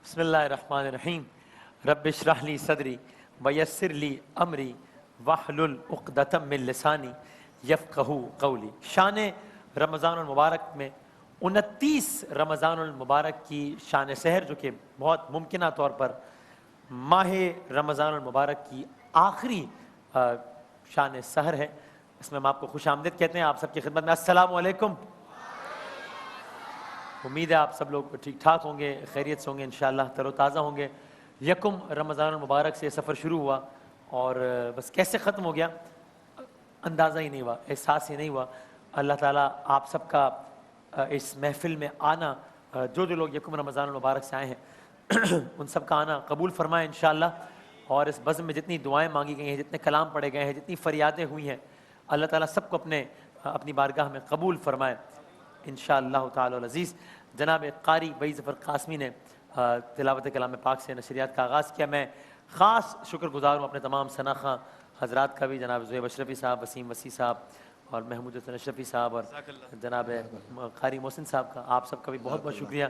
بسم اللہ الرحمن الرحیم رب اشرح لی صدری ویسر لی امری واحلل عقدۃ من لسانی یفقہوا قولی۔ شان رمضان المبارک میں 29 رمضان المبارک کی شان سحر، جو کہ بہت ممکنہ طور پر ماہ رمضان المبارک کی آخری شان سحر ہے، اس میں ہم آپ کو خوش آمدید کہتے ہیں۔ آپ سب کی خدمت میں السلام علیکم۔ امید ہے آپ سب لوگ ٹھیک ٹھاک ہوں گے، خیریت سے ہوں گے، انشاءاللہ تر و تازہ ہوں گے۔ یکم رمضان المبارک سے سفر شروع ہوا اور بس کیسے ختم ہو گیا اندازہ ہی نہیں ہوا، احساس ہی نہیں ہوا۔ اللہ تعالیٰ آپ سب کا اس محفل میں آنا، جو لوگ یکم رمضان المبارک سے آئے ہیں ان سب کا آنا قبول فرمائے انشاءاللہ، اور اس بزم میں جتنی دعائیں مانگی گئی ہیں، جتنے کلام پڑھے گئے ہیں، جتنی فریادیں ہوئی ہیں، اللہ تعالیٰ سب کو اپنی بارگاہ میں قبول فرمائے انشاءاللہ تعالی العزیز۔ جناب قاری وحید ظفر قاسمی نے تلاوت کلام پاک سے نشریات کا آغاز کیا۔ میں خاص شکر گزار ہوں اپنے تمام ثناخواں حضرات کا بھی، جناب زہیب اشرفی صاحب، وسیم وسیع صاحب اور محمود حسن اشرفی صاحب، اور جناب قاری محسن صاحب کا، آپ سب کا بھی بہت بہت شکریہ۔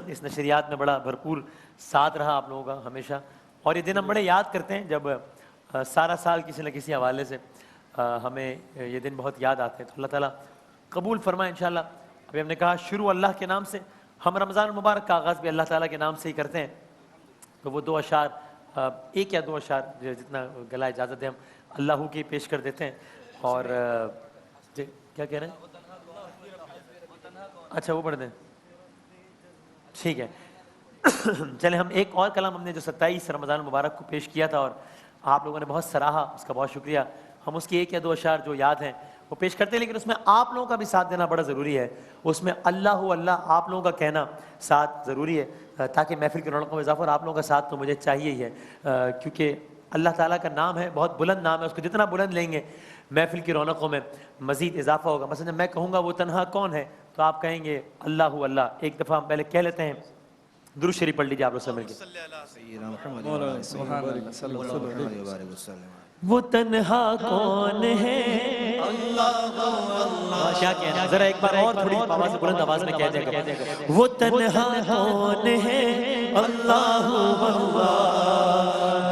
اس نشریات میں بڑا بھرپور ساتھ رہا آپ لوگوں کا ہمیشہ، اور یہ دن ہم بڑے یاد کرتے ہیں جب سارا سال کسی نہ کسی حوالے سے ہمیں یہ دن بہت یاد آتے ہیں۔ تو اللہ تعالیٰ قبول فرمائے انشاءاللہ۔ ابھی ہم نے کہا شروع اللہ کے نام سے، ہم رمضان المبارک کا آغاز بھی اللہ تعالیٰ کے نام سے ہی کرتے ہیں، تو وہ 2 اشعار، ایک یا 2 اشعار جتنا گلا اجازت ہے ہم اللہ کی پیش کر دیتے ہیں۔ اور کیا کہہ رہے ہیں؟ اچھا وہ پڑھ دیں، ٹھیک ہے۔ چلیں ہم ایک اور کلام، ہم نے جو 27 رمضان المبارک کو پیش کیا تھا اور آپ لوگوں نے بہت سراہا، اس کا بہت شکریہ۔ ہم اس کی 1 یا 2 اشعار جو یاد ہیں وہ پیش کرتے ہیں، لیکن اس میں آپ لوگوں کا بھی ساتھ دینا بڑا ضروری ہے۔ اس میں اللہ اللہ آپ لوگوں کا کہنا ساتھ ضروری ہے، تاکہ محفل کی رونقوں میں اضافہ، اور آپ لوگوں کا ساتھ تو مجھے چاہیے ہی ہے، کیونکہ اللہ تعالیٰ کا نام ہے، بہت بلند نام ہے، اس کو جتنا بلند لیں گے محفل کی رونقوں میں مزید اضافہ ہوگا۔ مثلا جب میں کہوں گا وہ تنہا کون ہے، تو آپ کہیں گے اللہ اللہ۔ ایک دفعہ ہم پہلے کہہ لیتے ہیں، درود شریف پڑھ لیجیے آپ لوگ سے مل کے۔ وہ تنہا کون ہے، کیا کہنا، ذرا ایک بار اور تھوڑی آواز بلند آواز میں کہہ دے گا۔ وہ تنہا کون ہے، اللہ اللہ۔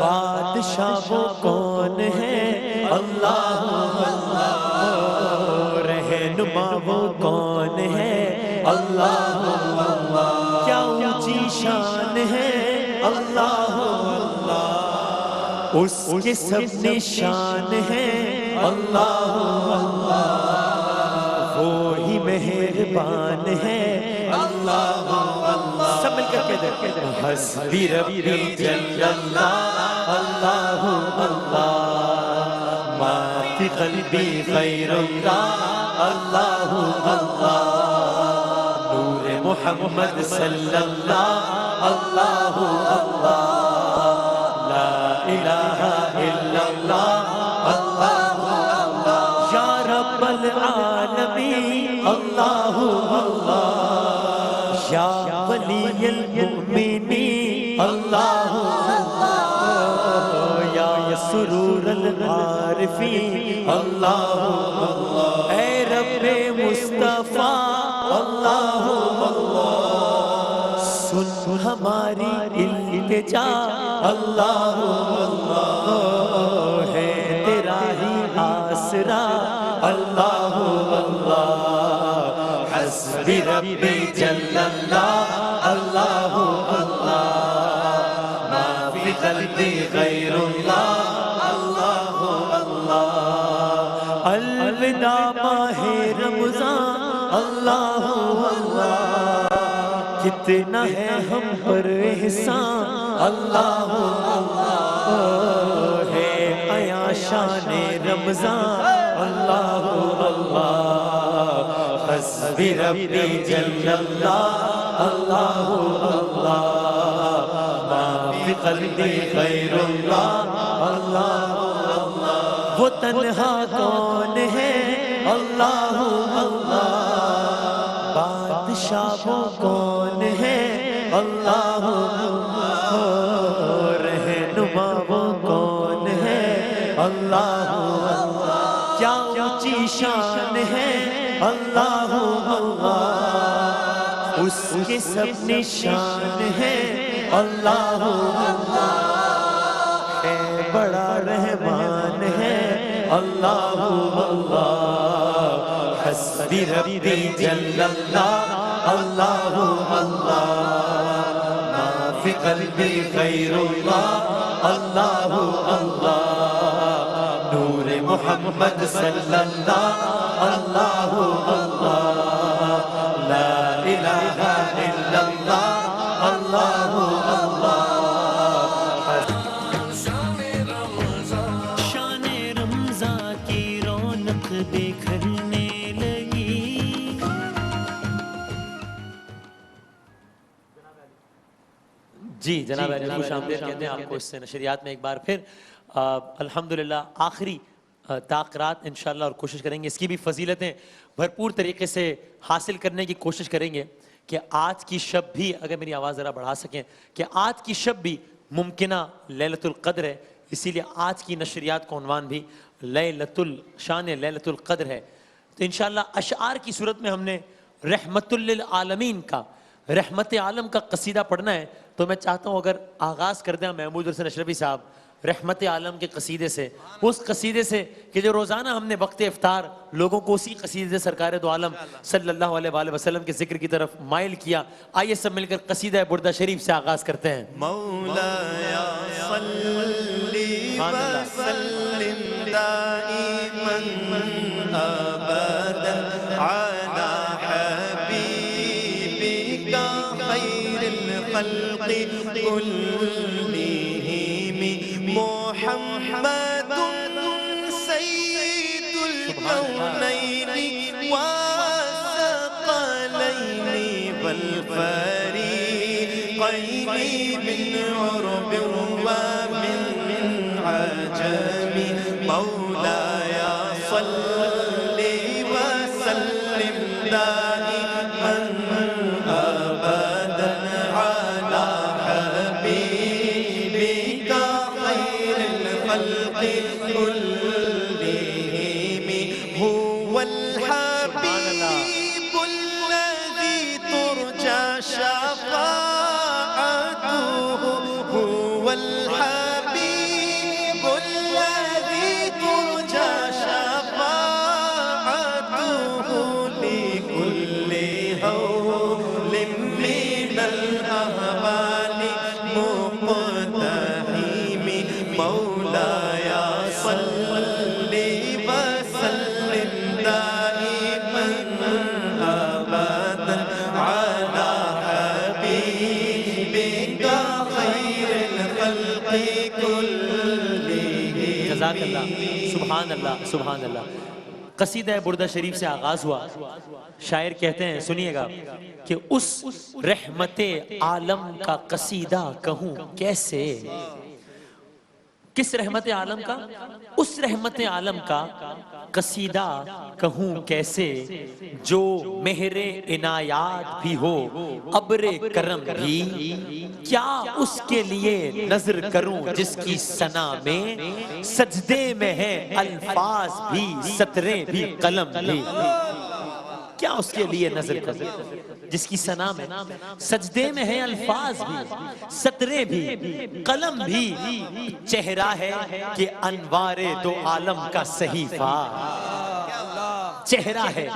بادشاہ وہ کون ہے، اللہ اللہ۔ رہنما وہ کون ہے، اللہ اللہ۔ کیا اونچی شان ہے، اللہ اللہ۔ اس کے سب نشان ہیں، اللہ اللہ۔ وہی مہربان ہے، اللہ اللہ۔ سب مل کر کہہ دیں، حسبی ربی جل اللہ، اللہ اللہ۔ ما فی قلبی غیر اللہ، اللہ اللہ۔ نور محمد صلی اللہ، اللہ اللہ۔ لا الہ الا اللہ، اللہ اللہ۔ یا رب العالمین، اللہ اللہ۔ یا ولی المؤمنین، اللہ اللہ۔ یا سرور العارفین، اللہ اللہ۔ اے رب مصطفیٰ، اللہ اللہ۔ سن ہماری التجا، اللہ اللہ۔ ہے تیرا ہی آسرا، اللہ اللہ۔ حسبی ربی جل اللہ، اللہ اللہ۔ ما فی قلبی غیر اللہ، اللہ اللہ۔ الوداع ماہ رمضان، اللہ اللہ۔ کتنا ہے ہم پر احسان، اللہ اللہ۔ ہے آیا شان رمضان، اللہ اللہ۔ حسبی ربی جل اللہ، اللہ اللہ۔ ما فی قلبی غیر اللہ، اللہ اللہ۔ وہ تنہا کون ہے، اللہ اللہ۔ بادشاہ وہ کون ہے، اللہ اللہ۔ رہنما وہ کون ہے، اللہ اللہ۔ کیا اونچی شان ہے، اللہ اللہ۔ اس کے سب نشان ہیں، اللہ ہے بڑا رحمان ہے، اللہ حسبی ربی جل اللہ، اللہ ما فی قلبی غیر اللہ، اللہ نور محمد صلی اللہ، اللہ لا الہ الا اللہ، اللہ شان رمضان کی رونق بکھرنے لگی۔ جی جناب علی خوش آمدید کہتے ہیں آپ کو اس سے نشریات میں ایک بار پھر الحمدللہ آخری تاخیرات انشاءاللہ اور کوشش کریں گے اس کی بھی فضیلتیں بھرپور طریقے سے حاصل کرنے کی کوشش کریں گے کہ آج کی شب بھی، اگر میری آواز ذرا بڑھا سکیں، کہ آج کی شب بھی ممکنہ لیلۃ القدر ہے، اسی لیے آج کی نشریات کا عنوان بھی شان لیلۃ القدر ہے۔ تو انشاءاللہ اشعار کی صورت میں ہم نے رحمت للعالمین کا، رحمت عالم کا قصیدہ پڑھنا ہے، تو میں چاہتا ہوں اگر آغاز کر دیں محمود حسین اشرفی صاحب رحمت عالم کے قصیدے سے، اس قصیدے سے کہ جو روزانہ ہم نے وقت افطار لوگوں کو اسی قصیدے سے سرکار دو عالم صلی اللہ علیہ وآلہ وسلم کے ذکر کی طرف مائل کیا۔ آئیے سب مل کر قصیدہ بردہ شریف سے آغاز کرتے ہیں۔ مولایا صلی وسلم دائما ابدا علی حبیبک خیر الخلق كلهم محمد سید الکونین والثقلین والفریقین من عرب ومن عجم مولاي صل وسلم دائما ابدا على حبيبك خير الخلق كلهم هو الحبيب الذي ترجى شفاعته هو الحبيب الذي ترجى شفاعته لكل هول من الأهوال مقتحم مولاي صل وسلم دائما أبدا على حبيبك خير الخلق كلهم جزاک اللہ، سبحان اللہ سبحان اللہ۔ قصیدہ بردہ شریف سے آغاز ہوا، شاعر کہتے ہیں سنیے گا کہ اس رحمت عالم کا قصیدہ کہوں کیسے، کس رحمت عالم کا؟ اس رحمت عالم کا قصیدہ کہوں کیسے جو مہر عنایات بھی ہو ابر کرم بھی، کیا اس کے لیے نظر کروں جس کی ثنا میں سجدے میں ہے الفاظ بھی سطریں بھی قلم بھی، کیا اس کے لیے نظر کروں جس کی ثنا میں سجدے میں ہے الفاظ بھی سطریں بھی قلم بھی، چہرہ ہے کہ انوار دو عالم کا صحیفہ، چہرہ ہے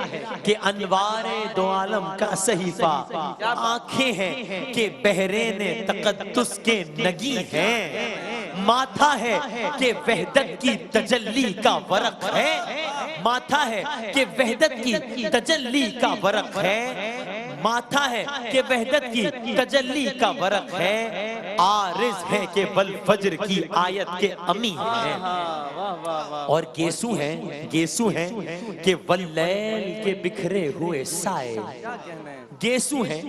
کہ انوار دو عالم کا صحیفہ، آنکھیں ہیں کہ بحرین تقدس کے نگی ہیں، ماتھا ہے کہ وحدت کی تجلی کا ورق ہے، ماتھا ہے کہ وحدت کی تجلی کا ورق ہے، ماتھا ہے کہ وحدت کی تجلی کا ورق ہے، عارض ہے کہ والفجر کی آیت کے امی ہیں، اور گیسو ہیں کہ واللیل کے بکھرے ہوئے سائے، گیسو ہیں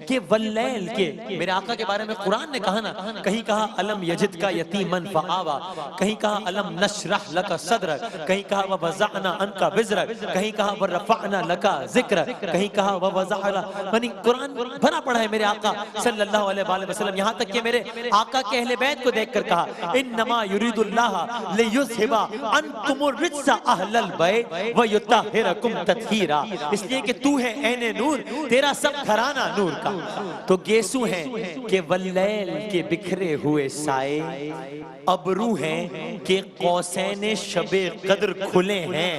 کہ واللیل کے، میرے آقا کے بارے میں قرآن نے کہا نا، کہیں کہا علم یجد کا یتیمن فآوا، کہیں کہا علم نشرح لکا صدرک، کہیں کہا ووضعنا انکا وزرک، کہیں کہا ورفعنا لکا ذکرک، کہیں کہا ووضعنا، یعنی قرآن بھرا پڑا ہے میرے آقا صلی اللہ علیہ وآلہ وسلم، یہاں تک کہ میرے آقا کے اہل بیت کو دیکھ کر کہا انما یرید اللہ لیذھب عنکم الرجس اہل البیت ویطہرکم تطہیرا، اس لیے کہ تو ہے عین نور، تیرا سب گھرانہ نور کا. تو گیسو ہیں کہ واللیل کے بکھرے ہوئے سائے، ابرو ہیں کہ قوسین شب قدر کھلے ہیں.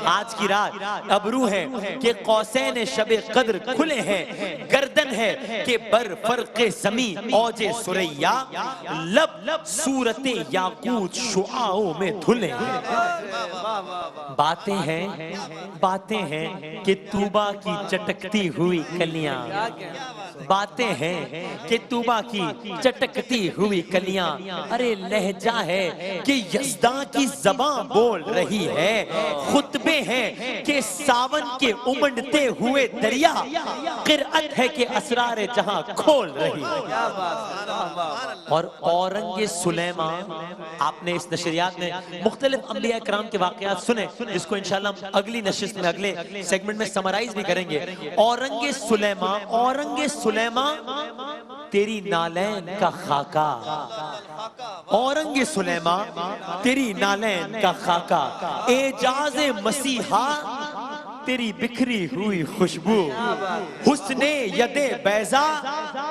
آج کی رات ابرو ہیں کہ قوسین شب قدر کھلے ہیں. گردن ہے کہ بر فرق زمین اوج سریا، لب صورت یاقوت شعاعوں میں دھلے ہیں. باتیں ہیں کہ طوبہ کی چٹکتی ہوئی کلیاں، باتیں ہیں کہ طوبہ کی چٹکتی ہوئی کلیاں. ارے لہجہ ہے کہ یزداں کی زبان بول رہی ہے. خطبے ہیں کہ ساون کے امنڈتے ہوئے دریا، قرأت ہے کہ اسرار جہاں کھول رہی ہے. اور اورنگ سلیمان، آپ نے اس نشریات میں مختلف انبیاء کرام کے واقعات سنے، جس کو انشاءاللہ ہم اگلی نشست میں اگلے سیگمنٹ میں سمرائز بھی کریں گے. اورنگ سلیمان تیری نالین کا خاکہ، اورنگ سلیمان تیری نالین کا خاکہ. اعجاز مسیحا تیری بکھری ہوئی خوشبو، حسن ید بیضا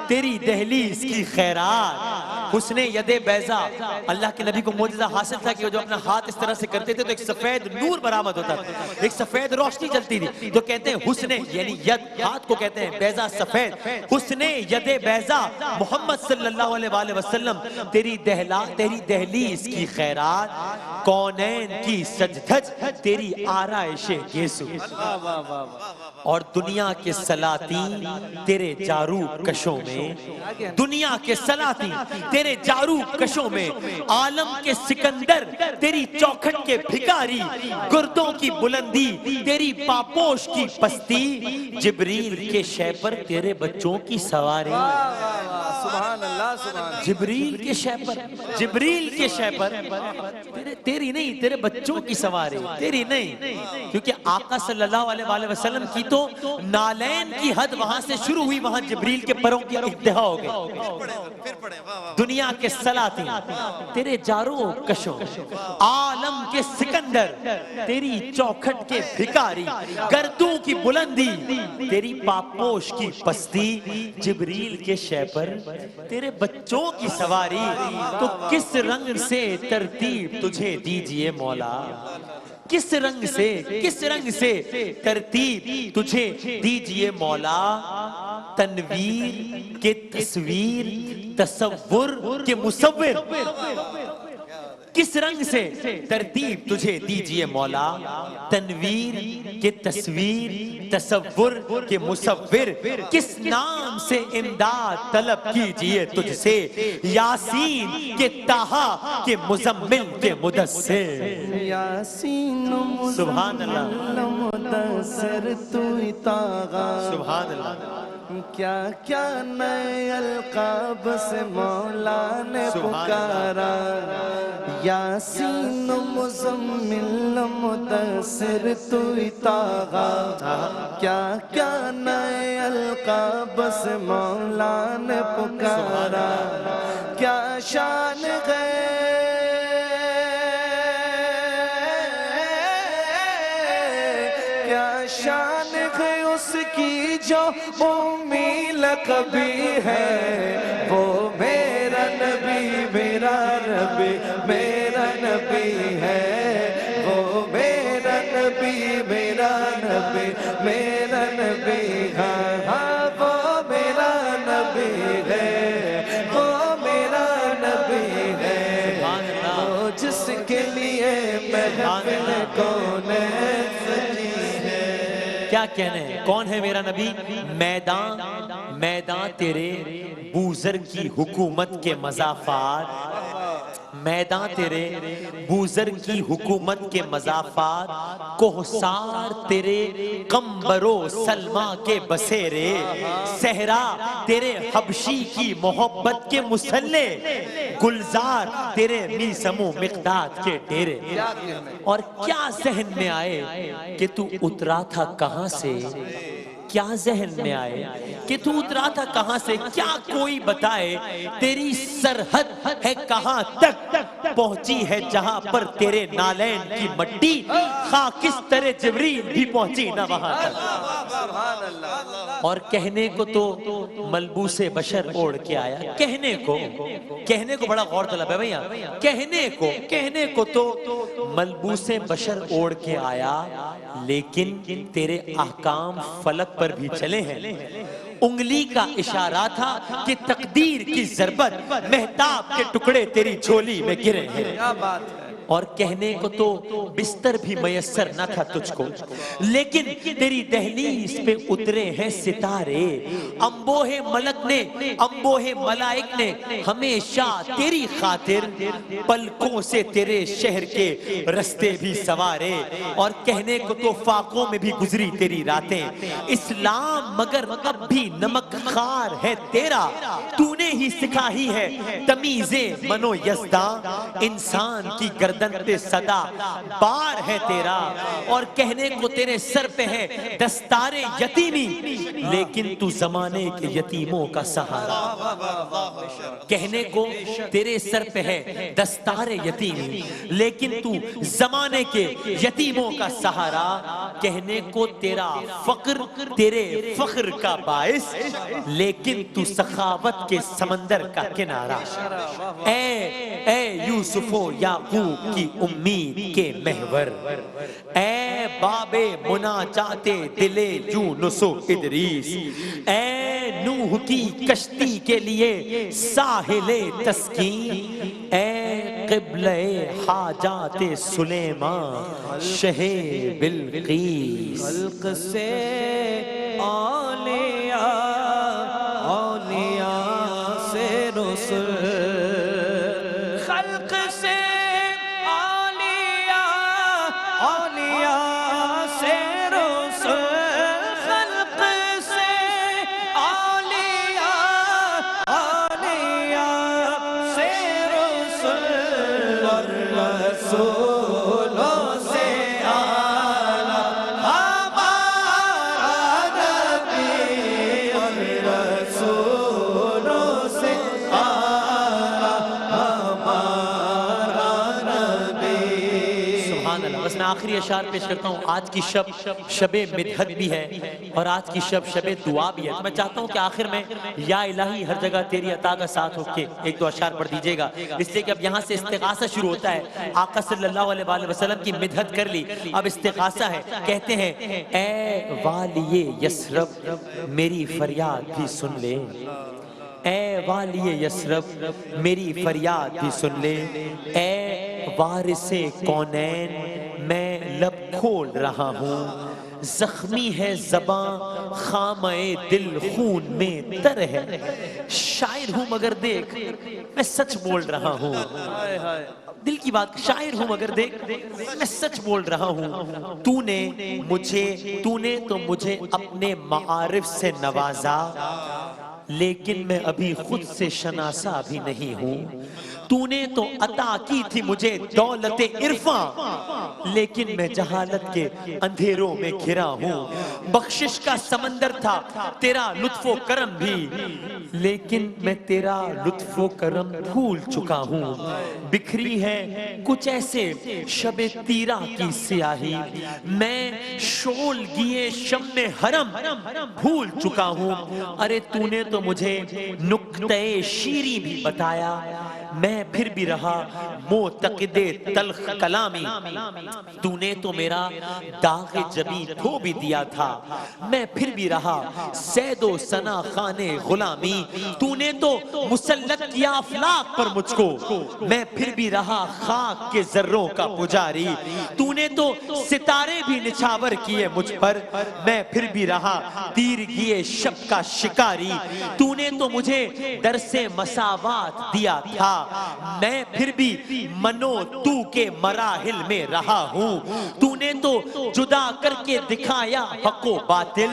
تیری دہلیز کی خیرات. حسن ید بیضا، اللہ کے نبی کو معجزہ حاصل تھا کہ وہ جو اپنا ہاتھ اس طرح سے کرتے تھے تو ایک سفید نور برآمد ہوتا تھا، ایک سفید روشنی جلتی تھی. تو کہتے ہیں حسن یعنی ید ہاتھ کو کہتے ہیں، بیضا سفید. حسن ید بیضا محمد صلی اللہ علیہ وآلہ وسلم تیری دہلیز کی خیرات. کونین کی سج دھج تیری آرائش گیسو، اور دنیا کے سلاطین تیرے جارو کشوں میں، دنیا کے سلاطین تیرے جارو کشوں میں. عالم کے سکندر تیری چوکھٹ کے بھکاری، گردوں کی بلندی تیری پاپوش کی پستی. جبریل کے شے پر تیرے بچوں کی سواری، جبریل کے شے پر تیری نہیں، تیرے بچوں کی سواری، تیری نہیں. کیونکہ آقا صلی اللہ علیہ وسلم کی تو نالین کی حد وہاں سے شروع ہوئی، وہاں جبریل کے پروں کی انتہا ہو گئی. دنیا کے سلاطین تیرے جاروں کشوں، عالم کے سکندر تیری چوکھٹ کے بھکاری، گردوں کی بلندی تیری پاپوش کی پستی. جبریل کے شے پر تیرے بچوں کی سواری. تو کس رنگ سے ترتیب تجھے دیجئے مولا، کس رنگ سے ترتیب تجھے دیجئے مولا. تنویر کے تصویر، تصور کے مصور، کس رنگ سے ترتیب تجھے دیجئے مولا. تنویر کے تصویر، تصور کے مصور، کس نام سے امداد طلب کیجئے تجھ سے. یاسین کے طٰہٰ کے مزمل کے مدثر، یاسین سبحان اللہ، مدثر تو طٰہٰ. سبحان اللہ. کیا کیا نئے القاب سے مولا نے پکارا. یاسین مزمل مدثر تو طٰہٰ. کیا کیا نئے القاب سے مولا نے پکارا. کیا شان ہے، کیا شان ہے اس کی جو امی لقبی ہے. وہ میرا نبی، میرا نبی، میرا نبی ہے. وہ میرا نبی، میرا نبی، میرا نبی. ہاں ہاں وہ میرا نبی ہے، وہ میرا نبی ہے. وہ جس کے لیے محفل کونین سجی ہے. کیا کہنے ہیں، کون ہے میرا نبی؟ میدان تیرے بوزر کی حکومت کے مضافات، میدان تیرے بوزر کی حکومت کے مضافات. کوہسار تیرے قمبر و سلمہ کے بسیرے، صحرا تیرے حبشی کی محبت کے مسلح، گلزار تیرے میسم و مقداد کے ڈیرے. اور کیا ذہن میں آئے کہ تو اترا تھا کہاں سے، کیا ذہن میں آئے کہ تو اترا تھا کہاں سے. کیا کوئی بتائے تیری سرحد ہے کہاں تک پہنچی ہے جہاں پر تیرے نالین کی مٹی. خاکستر جبریل بھی پہنچی نہ وہاں تک. اور کہنے کو تو ملبوس بشر اوڑھ کے آیا، کہنے کو بڑا غور طلب ہے بھیا، کہنے کو تو ملبوس بشر اوڑھ کے آیا، لیکن تیرے احکام فلک پر بھی چلے ہیں۔ انگلی کا اشارہ تھا کہ تقدیر کی ضربت مہتاب کے ٹکڑے تیری جھولی میں گرے ہیں۔ اور کہنے کو تو بستر بھی میسر نہ تھا تجھ کو، لیکن تیری دہلیز پہ اترے ہیں ستارے۔ انبوہ ملائک نے ہمیشہ تیری خاطر پلکوں سے تیرے شہر کے رستے بھی سوارے۔ اور کہنے کو تو فاقوں میں بھی گزری تیری راتیں۔ اسلام مگر اب بھی نمک خار ہے تیرا، تو نے ہی سکھائی ہے تمیز منو یزداں۔ انسان کی گردن پہ صدا بار ہے تیرا، اور کہنے کو تیرے سر پہ ہے دستار یتیمی، لیکن تو زمانے کے یتیموں کا سہارا۔ کہنے کو تیرے سر پہ ہے دستار یتیمی، لیکن تو زمانے کے یتیموں کا سہارا۔ کہنے کو تیرا فقر تیرے فخر کا باعث، لیکن تو سخاوت کے سمندر کا کنارہ۔ اے یوسف و یعقوب کی امید کے محور، اے باب مناجات دل یونس و ادریس، اے نوح کی کشتی کے لیے ساحل تسکین، اے قبلہ حاجات سلیمان شہ بلقیس۔ خلق سے اولیاء، اولیاء سے رسل، خلق سے اولیاء، اولیاء سے رسل، خلق سے اولیاء، اولیاء سے رسل، اور رسولوں سے اعلیٰ ہمارا نبی، اور رسولوں سے اعلیٰ ہمارا نبی۔ سبحان اللہ۔ بس میں آخری اشعار پیش کرتا ہوں۔ آج کی شب مدحت بھی ہے، اور آج کی شب دعا بھی ہے۔ تو میں چاہتا ہوں کہ آخر میں یا الہی ہر جگہ تیری عطا کا ساتھ ہو کے ایک دو اشعار پڑھ دیجئے گا، اس لیے کہ اب یہاں سے استغاثہ شروع ہوتا ہے۔ آقا صلی اللہ علیہ وآلہ وسلم کی مدحت کر لی، اب استغاثہ ہے۔ کہتے ہیں اے والی یثرب میری فریاد بھی سن لے، اے والی یثرب میری فریاد بھی سن لے، اے وارث کونین میں لب کھول رہا ہوں، زخمی ہے زباں خامہ دل خون میں تر ہے، شاعر ہوں مگر دیکھ میں سچ بول رہا ہوں، دل کی بات، شاعر ہوں مگر دیکھ میں سچ بول رہا ہوں، تو نے تو مجھے اپنے معارف سے نوازا، لیکن میں ابھی خود سے شناسا بھی نہیں ہوں، تو نے تو عطا کی تھی مجھے دولت عرفاں، لیکن میں جہالت کے اندھیروں میں گھرا ہوں، بخشش کا سمندر تھا تیرا لطف و کرم بھی، لیکن میں تیرا لطف و کرم بھول چکا ہوں، بکھری ہے کچھ ایسے شب تیرا کی سیاہی، میں شول گیے شم حرم بھول چکا ہوں، ارے تو نے تو مجھے نکتہ شیریں بھی بتایا، میں پھر بھی رہا معتقد تلخ کلامی، تو نے تو میرا داغ جبیں دھو بھی دیا تھا، میں پھر بھی رہا سید و ثنا خان غلامی، تو نے تو مسلط کیا افلاک پر مجھ کو، میں پھر بھی رہا خاک کے ذروں کا پجاری، تو نے تو ستارے بھی نچھاور کیے مجھ پر، میں پھر بھی رہا تیرگی شب کا شکاری، تو نے تو مجھے درس مساوات دیا تھا، میں پھر بھی منو تو کے مراحل میں رہا ہوں، تو نے تو جدا کر کے دکھایا حق و باطل،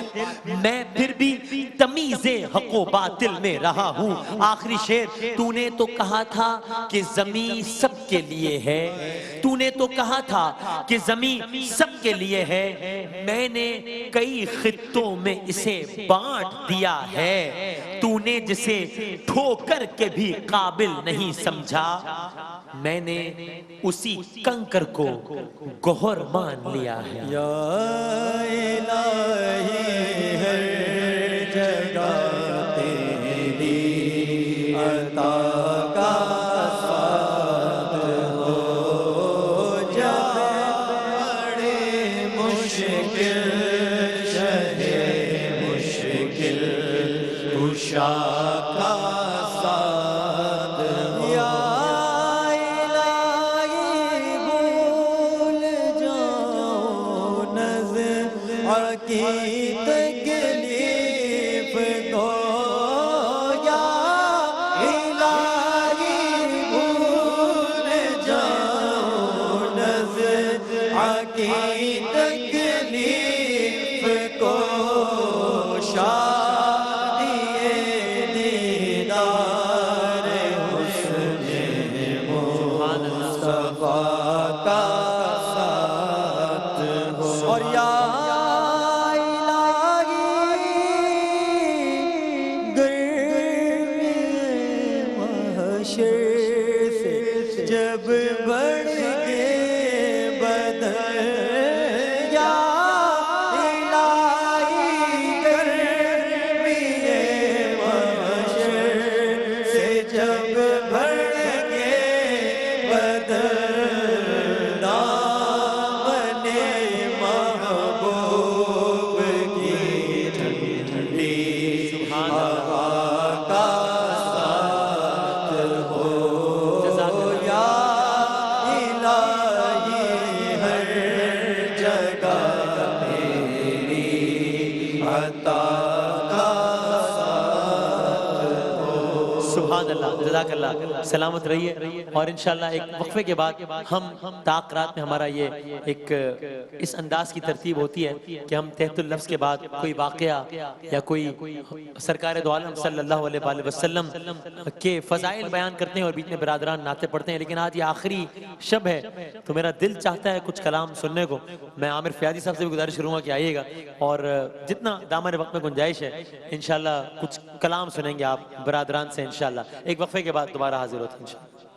میں پھر بھی تمیز حق و باطل میں رہا ہوں. آخری شعر. تو نے تو کہا تھا کہ زمین سب کے لیے ہے, تو نے تو کہا تھا کہ زمین سب کے لیے ہے, میں نے کئی خطوں میں اسے بانٹ دیا ہے. تو نے جسے ٹھوکر کے بھی قابل نہیں سمجھا, میں نے اسی کنکر کو گوہر مان لیا ہے. یا الہی ہر جگہ تیری عطا کا ساتھ ہو جائے. مشکل شہے مشکل کشا کا ساتھ ہو. یا الہی بھول جاؤ نظر کی تکلیف کو. یا الہی بھول جاؤ نظر کی تکلیف کو. شادی دیدار حسن مصطفیٰ کا ساتھ ہو. اور یا جب بڑھ کے بدر, یا الہی گرمی محشر سے جب بڑھ کے بدر, دامن محبوب کی ٹھنڈی ہوا کا ساتھ ہو. سبحان اللہ, جزاک اللہ, سلامت رہیے. اور انشاءاللہ ایک وقفے کے بعد ہم تاقرات میں ہمارا یہ ایک اس انداز کی ترتیب ہوتی ہے کہ ہم تحت اللفظ کے بعد کوئی واقعہ یا کوئی سرکار دو عالم صلی اللہ علیہ وآلہ وسلم کے فضائل بیان کرتے ہیں اور بیچ میں برادران نعتیں پڑھتے ہیں. لیکن آج یہ آخری شب ہے تو میرا دل چاہتا ہے کچھ کلام سننے کو. میں عامر فیاضی صاحب سے بھی گزارش کروں گا کہ آئیے گا, اور جتنا دامن وقت میں گنجائش ہے انشاءاللہ کچھ کلام سنیں گے آپ برادران سے انشاءاللہ. ایک وقفے کے بعد دوبارہ حاضر ہوتے ہیں انشاءاللہ.